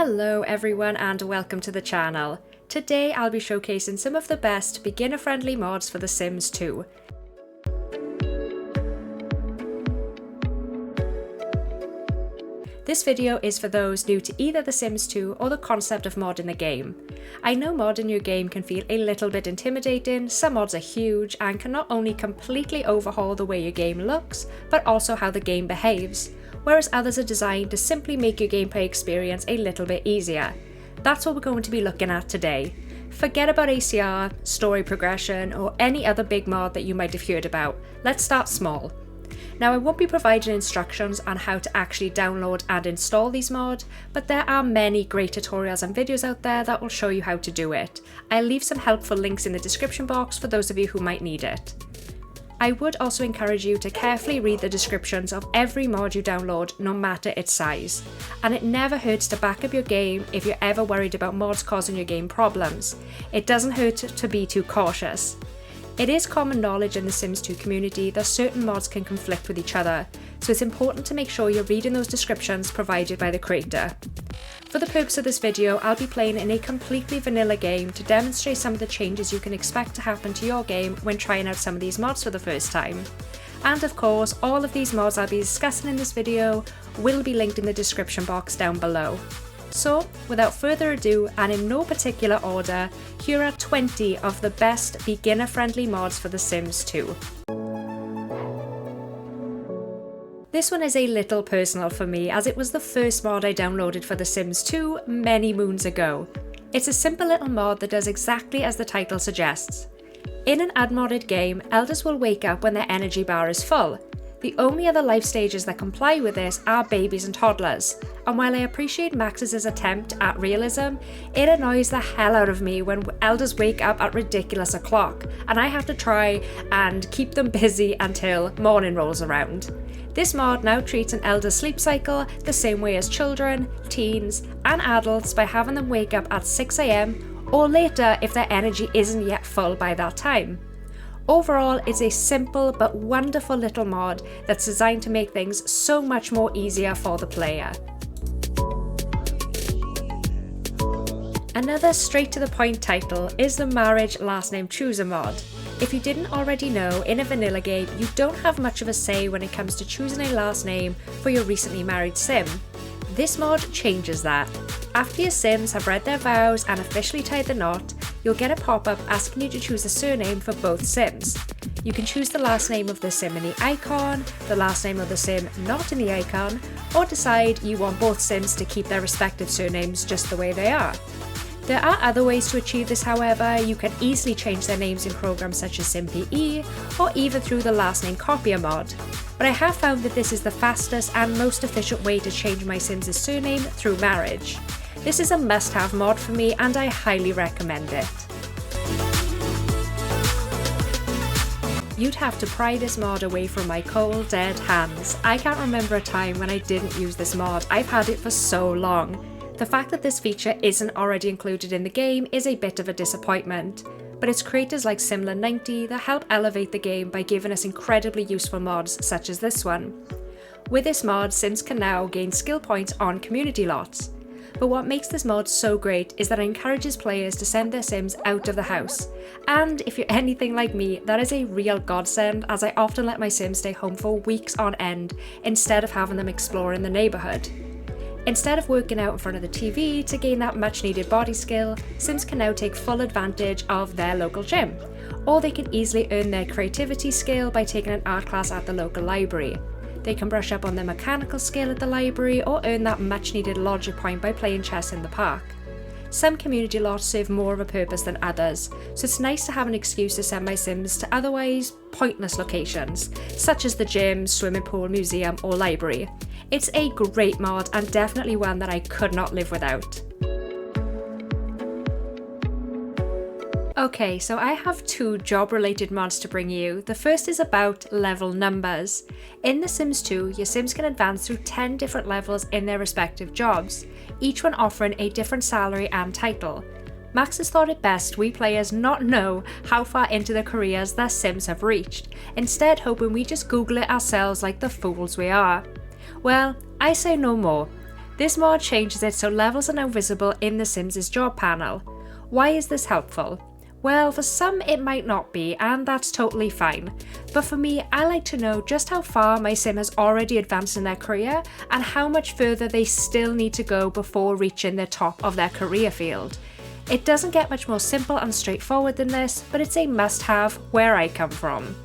Hello everyone and welcome to the channel. Today I'll be showcasing some of the best beginner-friendly mods for The Sims 2. This video is for those new to either The Sims 2 or the concept of modding the game. I know modding your game can feel a little bit intimidating, some mods are huge and can not only completely overhaul the way your game looks, but also how the game behaves, whereas others are designed to simply make your gameplay experience a little bit easier. That's what we're going to be looking at today. Forget about ACR, story progression, or any other big mod that you might have heard about. Let's start small. Now I won't be providing instructions on how to actually download and install these mods, but there are many great tutorials and videos out there that will show you how to do it. I'll leave some helpful links in the description box for those of you who might need it. I would also encourage you to carefully read the descriptions of every mod you download, no matter its size. And it never hurts to back up your game if you're ever worried about mods causing your game problems. It doesn't hurt to be too cautious. It is common knowledge in the Sims 2 community that certain mods can conflict with each other, so it's important to make sure you're reading those descriptions provided by the creator. For the purpose of this video, I'll be playing in a completely vanilla game to demonstrate some of the changes you can expect to happen to your game when trying out some of these mods for the first time. And of course, all of these mods I'll be discussing in this video will be linked in the description box down below. So, without further ado, and in no particular order, here are 20 of the best beginner-friendly mods for The Sims 2. This one is a little personal for me, as it was the first mod I downloaded for The Sims 2 many moons ago. It's a simple little mod that does exactly as the title suggests. In an unmodded game, elders will wake up when their energy bar is full. The only other life stages that comply with this are babies and toddlers, and while I appreciate Max's attempt at realism, it annoys the hell out of me when elders wake up at ridiculous o'clock, and I have to try and keep them busy until morning rolls around. This mod now treats an elder's sleep cycle the same way as children, teens, and adults by having them wake up at 6 AM or later if their energy isn't yet full by that time. Overall, it's a simple but wonderful little mod that's designed to make things so much more easier for the player. Another straight to the point title is the Marriage Last Name Chooser mod. If you didn't already know, in a vanilla game, you don't have much of a say when it comes to choosing a last name for your recently married sim. This mod changes that. After your Sims have read their vows and officially tied the knot, you'll get a pop-up asking you to choose a surname for both Sims. You can choose the last name of the Sim in the icon, the last name of the Sim not in the icon, or decide you want both Sims to keep their respective surnames just the way they are. There are other ways to achieve this, however. You can easily change their names in programs such as SimPE, or even through the last name copier mod. But I have found that this is the fastest and most efficient way to change my Sims' surname through marriage. This is a must-have mod for me and I highly recommend it. You'd have to pry this mod away from my cold, dead hands. I can't remember a time when I didn't use this mod. I've had it for so long. The fact that this feature isn't already included in the game is a bit of a disappointment, but it's creators like Simoleons that help elevate the game by giving us incredibly useful mods such as this one. With this mod, Sims can now gain skill points on community lots. But what makes this mod so great is that it encourages players to send their Sims out of the house. And if you're anything like me, that is a real godsend, as I often let my Sims stay home for weeks on end instead of having them explore in the neighbourhood. Instead of working out in front of the TV to gain that much needed body skill, Sims can now take full advantage of their local gym. Or they can easily earn their creativity skill by taking an art class at the local library. They can brush up on their mechanical skill at the library or earn that much needed logic point by playing chess in the park. Some community lots serve more of a purpose than others, so it's nice to have an excuse to send my Sims to otherwise pointless locations, such as the gym, swimming pool, museum or library. It's a great mod and definitely one that I could not live without. Okay, so I have two job-related mods to bring you. The first is about level numbers. In The Sims 2, your Sims can advance through 10 different levels in their respective jobs, each one offering a different salary and title. Max has thought it best we players not know how far into their careers their Sims have reached, instead hoping we just Google it ourselves like the fools we are. Well, I say no more. This mod changes it so levels are now visible in The Sims' job panel. Why is this helpful? Well, for some it might not be, and that's totally fine. But for me, I like to know just how far my sim has already advanced in their career and how much further they still need to go before reaching the top of their career field. It doesn't get much more simple and straightforward than this, but it's a must-have where I come from.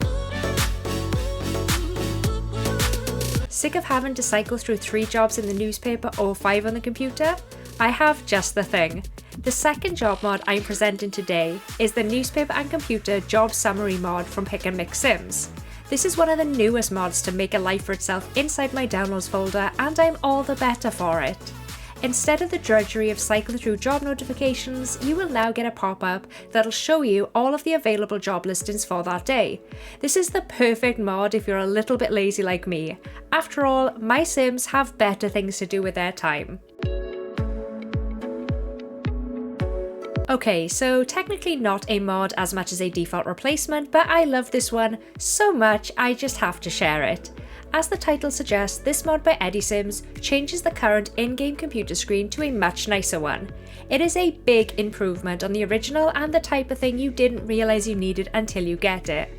Sick of having to cycle through 3 jobs in the newspaper or 5 on the computer? I have just the thing. The second job mod I'm presenting today is the Newspaper and Computer Job Summary mod from Pick and Mix Sims. This is one of the newest mods to make a life for itself inside my downloads folder, and I'm all the better for it. Instead of the drudgery of cycling through job notifications, you will now get a pop-up that'll show you all of the available job listings for that day. This is the perfect mod if you're a little bit lazy like me. After all, my Sims have better things to do with their time. Okay, so technically not a mod as much as a default replacement, but I love this one so much I just have to share it. As the title suggests, this mod by Eddie Sims changes the current in-game computer screen to a much nicer one. It is a big improvement on the original and the type of thing you didn't realise you needed until you get it.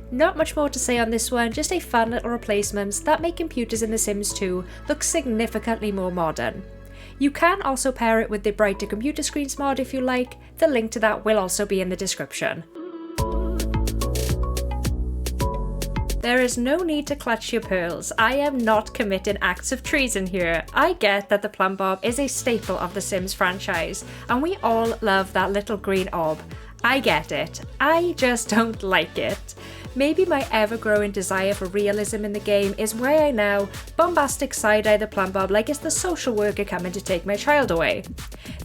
Not much more to say on this one, just a fun little replacements that make computers in The Sims 2 look significantly more modern. You can also pair it with the brighter computer screens mod if you like. The link to that will also be in the description. There is no need to clutch your pearls. I am not committing acts of treason here. I get that the Plumbob is a staple of the Sims franchise, and we all love that little green orb. I get it. I just don't like it. Maybe my ever-growing desire for realism in the game is why I now bombastic side-eye the Plumbob like it's the social worker coming to take my child away.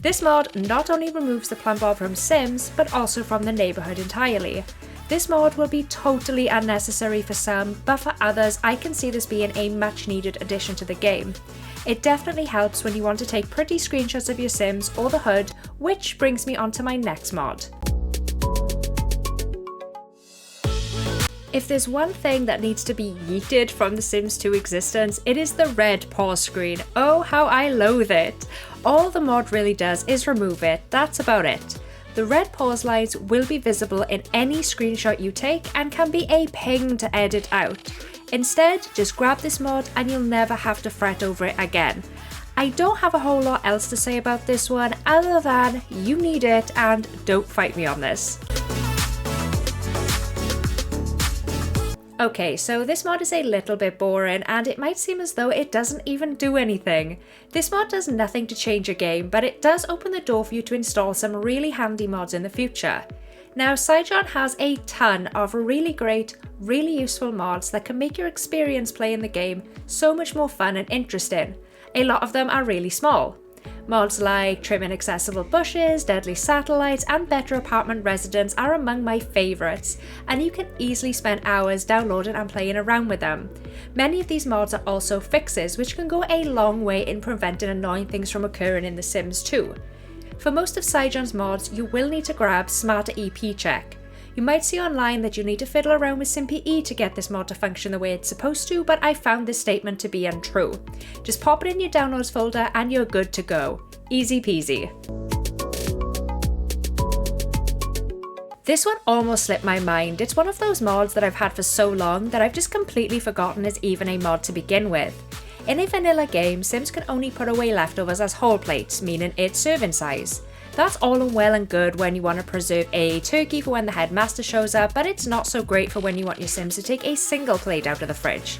This mod not only removes the Plumbob from Sims, but also from the neighbourhood entirely. This mod will be totally unnecessary for some, but for others I can see this being a much needed addition to the game. It definitely helps when you want to take pretty screenshots of your Sims or the hood, which brings me on to my next mod. If there's one thing that needs to be yeeted from The Sims 2 existence, it is the red pause screen. Oh, how I loathe it. All the mod really does is remove it, that's about it. The red pause lines will be visible in any screenshot you take and can be a pain to edit out. Instead, just grab this mod and you'll never have to fret over it again. I don't have a whole lot else to say about this one other than you need it and don't fight me on this. Okay, so this mod is a little bit boring and it might seem as though it doesn't even do anything. This mod does nothing to change your game, but it does open the door for you to install some really handy mods in the future. Now, Sijon has a ton of really great, really useful mods that can make your experience playing the game so much more fun and interesting. A lot of them are really small. Mods like trim inaccessible bushes, deadly satellites, and better apartment residents are among my favourites, and you can easily spend hours downloading and playing around with them. Many of these mods are also fixes, which can go a long way in preventing annoying things from occurring in The Sims 2. For most of Sijon's mods, you will need to grab Smarter EP Check. You might see online that you need to fiddle around with SimPE to get this mod to function the way it's supposed to, but I found this statement to be untrue. Just pop it in your downloads folder and you're good to go. Easy peasy. This one almost slipped my mind. It's one of those mods that I've had for so long that I've just completely forgotten is even a mod to begin with. In a vanilla game, Sims can only put away leftovers as whole plates, meaning it's serving size. That's all well and good when you want to preserve a turkey for when the headmaster shows up, but it's not so great for when you want your Sims to take a single plate out of the fridge.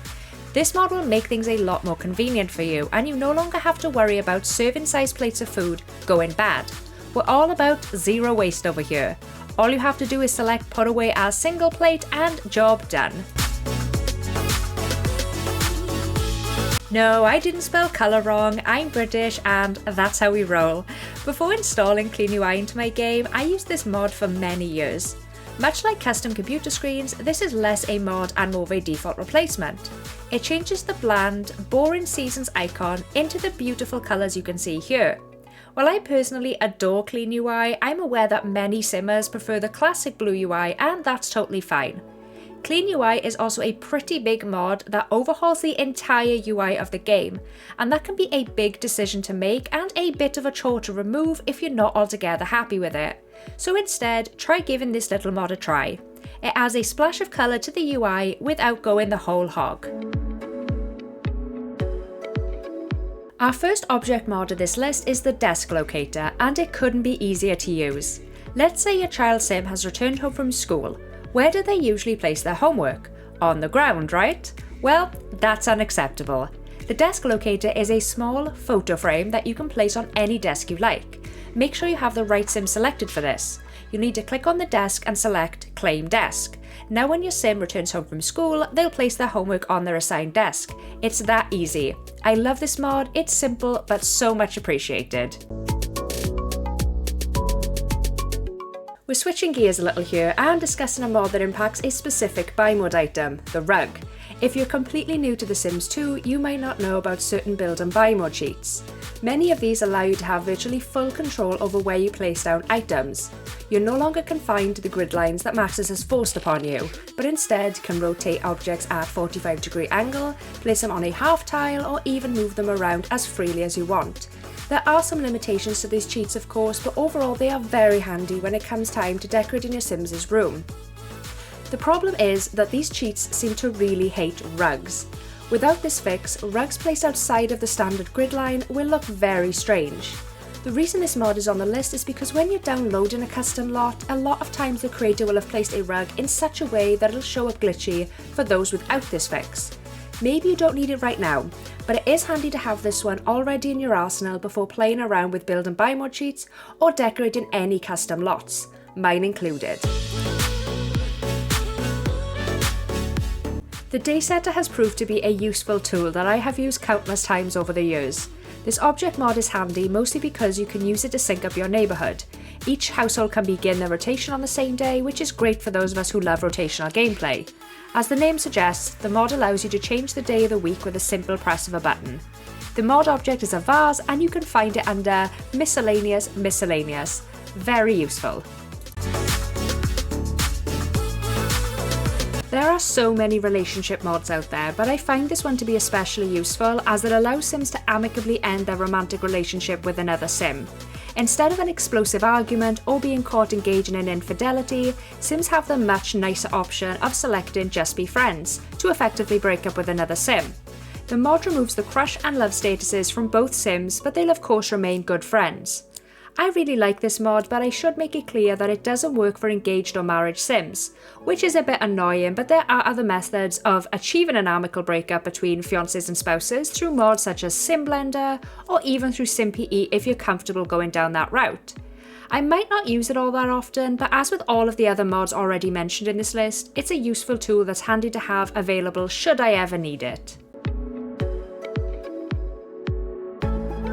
This mod will make things a lot more convenient for you, and you no longer have to worry about serving size plates of food going bad. We're all about zero waste over here. All you have to do is select put away as single plate and job done. No, I didn't spell colour wrong, I'm British and that's how we roll. Before installing Clean UI into my game, I used this mod for many years. Much like custom computer screens, this is less a mod and more of a default replacement. It changes the bland, boring seasons icon into the beautiful colours you can see here. While I personally adore Clean UI, I'm aware that many Simmers prefer the classic blue UI and that's totally fine. Clean UI is also a pretty big mod that overhauls the entire UI of the game, and that can be a big decision to make and a bit of a chore to remove if you're not altogether happy with it. So instead, try giving this little mod a try. It adds a splash of colour to the UI without going the whole hog. Our first object mod of this list is the desk locator, and it couldn't be easier to use. Let's say your child sim has returned home from school. Where do they usually place their homework? On the ground, right? Well, that's unacceptable. The desk locator is a small photo frame that you can place on any desk you like. Make sure you have the right sim selected for this. You'll need to click on the desk and select Claim Desk. Now when your sim returns home from school, they'll place their homework on their assigned desk. It's that easy. I love this mod, it's simple but so much appreciated. We're switching gears a little here and discussing a mod that impacts a specific buy mode item, the rug. If you're completely new to The Sims 2, you might not know about certain build and buy mode sheets. Many of these allow you to have virtually full control over where you place down items. You're no longer confined to the grid lines that Maxis has forced upon you, but instead can rotate objects at 45-degree angle, place them on a half tile, or even move them around as freely as you want. There are some limitations to these cheats of course, but overall they are very handy when it comes time to decorating your Sims' room. The problem is that these cheats seem to really hate rugs. Without this fix, rugs placed outside of the standard grid line will look very strange. The reason this mod is on the list is because when you're downloading a custom lot, a lot of times the creator will have placed a rug in such a way that it'll show up glitchy for those without this fix. Maybe you don't need it right now, but it is handy to have this one already in your arsenal before playing around with build and buy mod sheets or decorating any custom lots, mine included. The day setter has proved to be a useful tool that I have used countless times over the years. This object mod is handy mostly because you can use it to sync up your neighbourhood. Each household can begin their rotation on the same day, which is great for those of us who love rotational gameplay. As the name suggests, the mod allows you to change the day of the week with a simple press of a button. The mod object is a vase and you can find it under Miscellaneous. Very useful. There are so many relationship mods out there, but I find this one to be especially useful as it allows Sims to amicably end their romantic relationship with another Sim. Instead of an explosive argument or being caught engaging in infidelity, Sims have the much nicer option of selecting Just Be Friends to effectively break up with another Sim. The mod removes the crush and love statuses from both Sims, but they'll of course remain good friends. I really like this mod, but I should make it clear that it doesn't work for engaged or married Sims, which is a bit annoying, but there are other methods of achieving an amicable breakup between fiancés and spouses through mods such as Sim Blender, or even through SimPE if you're comfortable going down that route. I might not use it all that often, but as with all of the other mods already mentioned in this list, it's a useful tool that's handy to have available should I ever need it.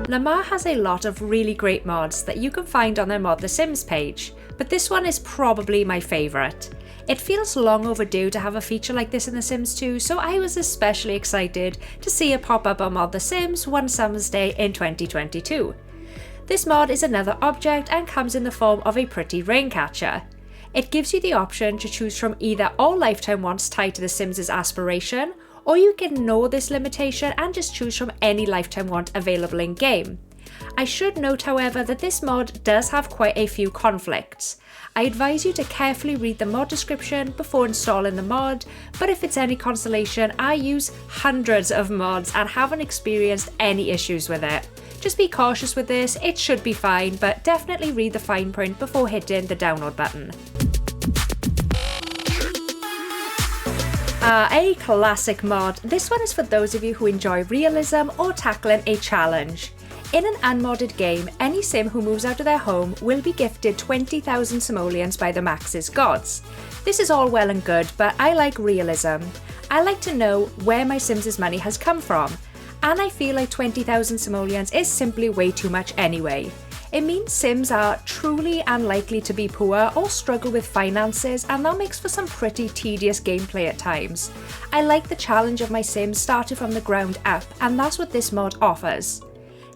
Lamar has a lot of really great mods that you can find on their Mod The Sims page, but this one is probably my favourite. It feels long overdue to have a feature like this in The Sims 2, so I was especially excited to see it pop up on Mod The Sims one summer's day in 2022. This mod is another object and comes in the form of a pretty rain catcher. It gives you the option to choose from either all lifetime wants tied to The Sims' aspiration, or you can ignore this limitation and just choose from any lifetime want available in game. I should note however that this mod does have quite a few conflicts. I advise you to carefully read the mod description before installing the mod, but if it's any consolation, I use hundreds of mods and haven't experienced any issues with it. Just be cautious with this, it should be fine, but definitely read the fine print before hitting the download button. A classic mod. This one is for those of you who enjoy realism or tackling a challenge. In an unmodded game, any Sim who moves out of their home will be gifted 20,000 Simoleons by the Maxis gods. This is all well and good, but I like realism. I like to know where my Sims' money has come from, and I feel like 20,000 Simoleons is simply way too much anyway. It means Sims are truly unlikely to be poor or struggle with finances, and that makes for some pretty tedious gameplay at times. I like the challenge of my Sims starting from the ground up, and that's what this mod offers.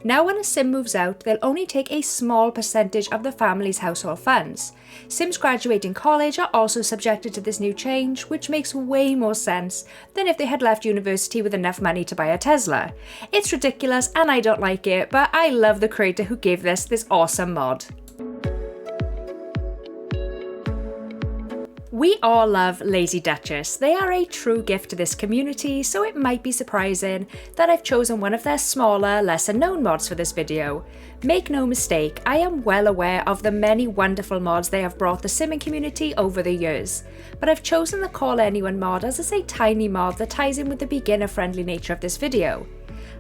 Now when a sim moves out, they'll only take a small percentage of the family's household funds. Sims graduating college are also subjected to this new change, which makes way more sense than if they had left university with enough money to buy a Tesla. It's ridiculous and I don't like it, but I love the creator who gave this awesome mod. We all love Lazy Duchess. They are a true gift to this community, so it might be surprising that I've chosen one of their smaller, lesser known mods for this video. Make no mistake, I am well aware of the many wonderful mods they have brought the simming community over the years, but I've chosen the Call Anyone mod as it's a tiny mod that ties in with the beginner-friendly nature of this video.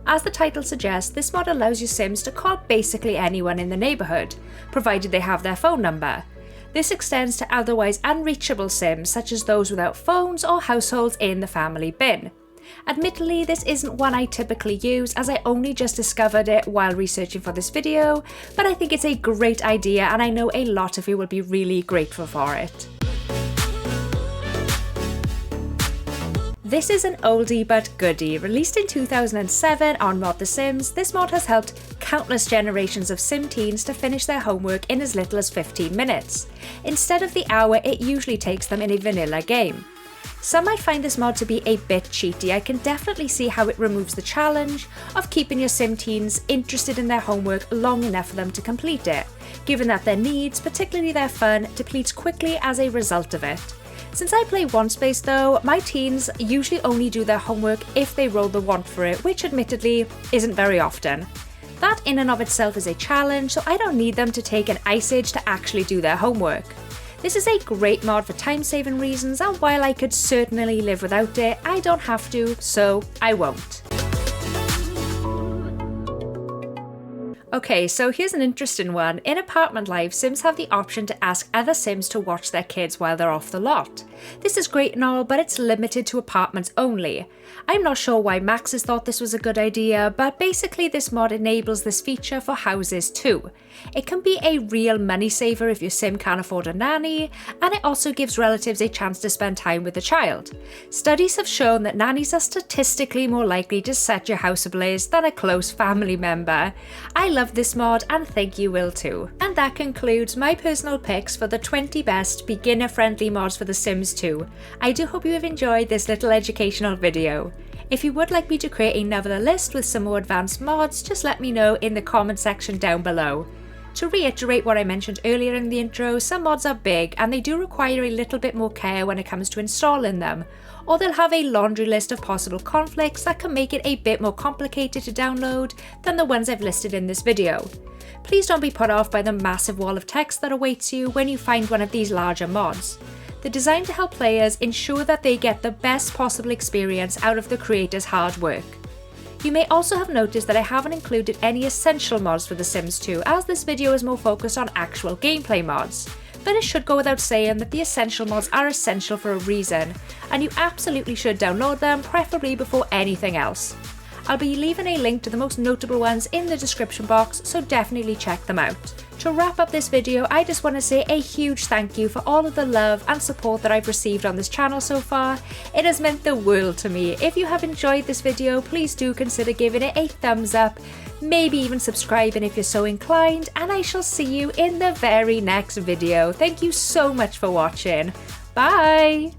As the title suggests, this mod allows your Sims to call basically anyone in the neighbourhood, provided they have their phone number. This extends to otherwise unreachable Sims, such as those without phones or households in the family bin. Admittedly, this isn't one I typically use as I only just discovered it while researching for this video, but I think it's a great idea and I know a lot of you will be really grateful for it. This is an oldie but goodie. Released in 2007 on Mod The Sims, this mod has helped countless generations of sim teens to finish their homework in as little as 15 minutes, instead of the hour it usually takes them in a vanilla game. Some might find this mod to be a bit cheaty. I can definitely see how it removes the challenge of keeping your sim teens interested in their homework long enough for them to complete it, given that their needs, particularly their fun, depletes quickly as a result of it. Since I play want-based though, my teens usually only do their homework if they roll the want for it, which admittedly isn't very often. That in and of itself is a challenge, so I don't need them to take an Ice Age to actually do their homework. This is a great mod for time-saving reasons, and while I could certainly live without it, I don't have to, so I won't. Okay, so here's an interesting one. In apartment life, Sims have the option to ask other Sims to watch their kids while they're off the lot. This is great and all, but it's limited to apartments only. I'm not sure why Maxis thought this was a good idea, but basically this mod enables this feature for houses too. It can be a real money saver if your Sim can't afford a nanny, and it also gives relatives a chance to spend time with the child. Studies have shown that nannies are statistically more likely to set your house ablaze than a close family member. I love this mod and think you will too. And that concludes my personal picks for the 20 best beginner-friendly mods for The Sims 2. I do hope you have enjoyed this little educational video. If you would like me to create another list with some more advanced mods, just let me know in the comment section down below. To reiterate what I mentioned earlier in the intro, some mods are big and they do require a little bit more care when it comes to installing them, or they'll have a laundry list of possible conflicts that can make it a bit more complicated to download than the ones I've listed in this video. Please don't be put off by the massive wall of text that awaits you when you find one of these larger mods. They're designed to help players ensure that they get the best possible experience out of the creator's hard work. You may also have noticed that I haven't included any essential mods for The Sims 2, as this video is more focused on actual gameplay mods. But it should go without saying that the essential mods are essential for a reason, and you absolutely should download them, preferably before anything else. I'll be leaving a link to the most notable ones in the description box, so definitely check them out. To wrap up this video, I just want to say a huge thank you for all of the love and support that I've received on this channel so far. It has meant the world to me. If you have enjoyed this video, please do consider giving it a thumbs up, maybe even subscribing if you're so inclined, and I shall see you in the very next video. Thank you so much for watching. Bye!